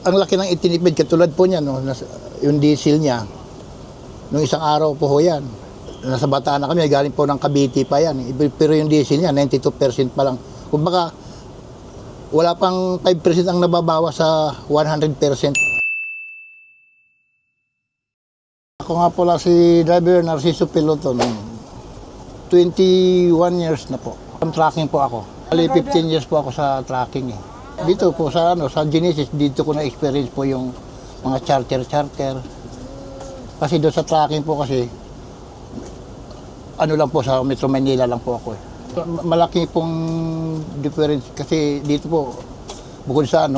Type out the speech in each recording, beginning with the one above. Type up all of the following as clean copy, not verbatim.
Ang laki ng itinipid, katulad po niya, no, yung diesel niya, nung isang araw po ho yan. Nasa Bataan na kami, galing po ng Cavite pa yan. Pero yung diesel niya, 92% pa lang. Kumbaga, wala pang 5% ang nababawa sa 100%. Ako nga po lang si driver Narciso Piloton. 21 years na po. Tracking po ako. Bali 15 years po ako sa tracking eh. Dito po sa Genesis, dito ko na-experience po yung mga charter. Kasi doon sa tracking po kasi, ano lang po, sa Metro Manila lang po ako eh. Malaki pong difference kasi dito po, bukod sa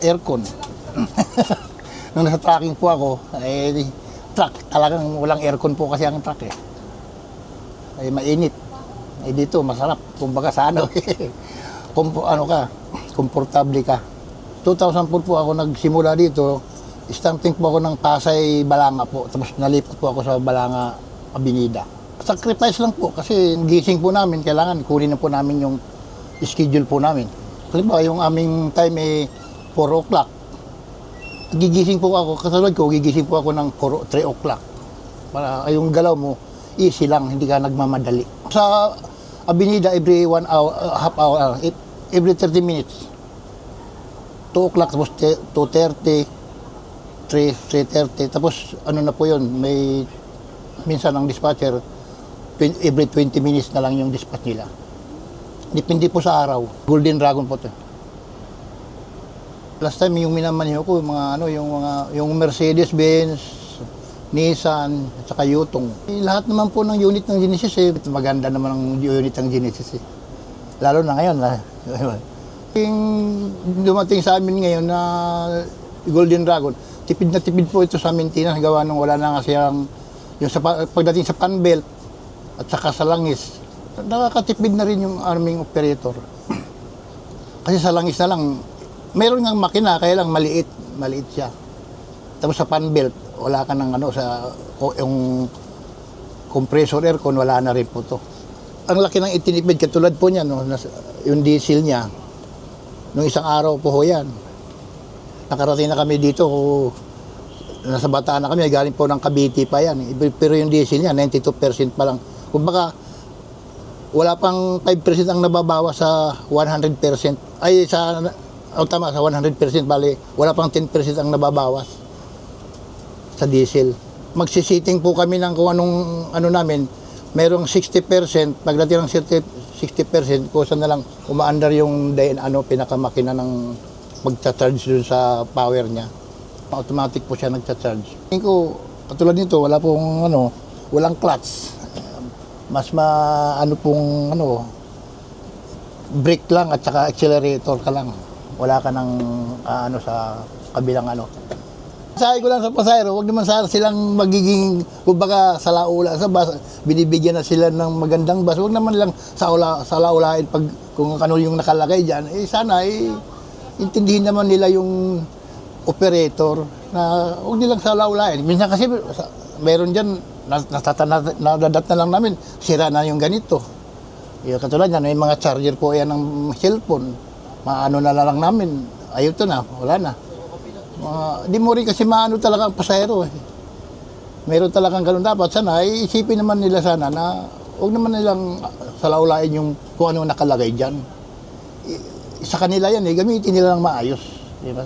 aircon. Nung nasa tracking po ako, truck, talagang walang aircon po kasi ang truck eh. Ay mainit. Ay dito, masarap. Kumbaga sa komportable ka. 2004 po ako nagsimula dito. Starting po ako ng Pasay, Balanga po. Tapos nalipat po ako sa Balanga, Avenida. Sacrifice lang po kasi gising po namin, kailangan kunin na po namin yung schedule po namin. Halimbawa, yung aming time ay 4 o'clock. Gigising po ako, katulad ko, gigising po ako ng 3 o'clock. Para yung galaw mo, easy lang, hindi ka nagmamadali. Sa Avenida, every 1 hour, half hour, every 30 minutes. 2 o'clock, tapos 2:30, 3:30. Tapos ano na po yun, may minsan ang dispatcher, every 20 minutes na lang yung dispatch nila. Depende po sa araw. Golden Dragon po ito. Last time yung minamaneho ko, yung Mercedes-Benz, Nissan, at saka Yutong. Lahat naman po ng unit ng Genesis maganda naman ang unit ng Genesis Lalo na ngayon. Yung dumating sa amin ngayon na Golden Dragon, tipid na tipid po ito sa maintenance, gawa nung wala na nga siyang, pagdating sa pan belt at saka sa langis, nakakatipid na rin yung aming operator. Kasi sa langis na lang, meron ngang makina, kaya lang maliit siya. Tapos sa pan belt, wala ka ng yung compressor aircon, wala na rin po to. Ang laki ng itinipid, katulad po niya, yung diesel niya, nung isang araw po ho yan. Nakarating na kami dito, nasa Bataan na kami, galing po ng Cavite pa yan. Pero yung diesel niya, 92% pa lang. Kumbaga, wala pang 5% ang nababawa sa 100%. Tama, sa 100%, bali, wala pang 10% ang nababawas sa diesel. Magsisitting po kami ng kung anong namin, merong 60%, pagdating ng 60%, kusa na lang umaandar yung pinakamakina ng magcha-charge dun sa power niya. Automatic po siya nagcha-charge. Tingin ko, katulad nito, walang clutch. Mas brake lang at saka accelerator ka lang. Wala ka ng sa kabilang Sabi ko lang sa pasahero, huwag naman silang magiging, kumbaga, salaula sa bus, binibigyan na sila ng magandang bus. Huwag naman lang salaulain kung ano yung nakalagay dyan. Sana, intindihin naman nila yung operator na huwag nilang salaulain. Minsan kasi, meron dyan, nadadat na lang namin, sira na yung ganito. Katulad yan, may mga charger po yan ng cellphone. Na lang namin, ayun to na, wala na. Di mo rin kasi talaga ang pasahero Meron talagang ganun dapat. Sana, isipin naman nila sana na huwag naman nilang salaulain yung kung ano nakalagay dyan. Sa kanila yan, gamitin nila ng maayos. Diba?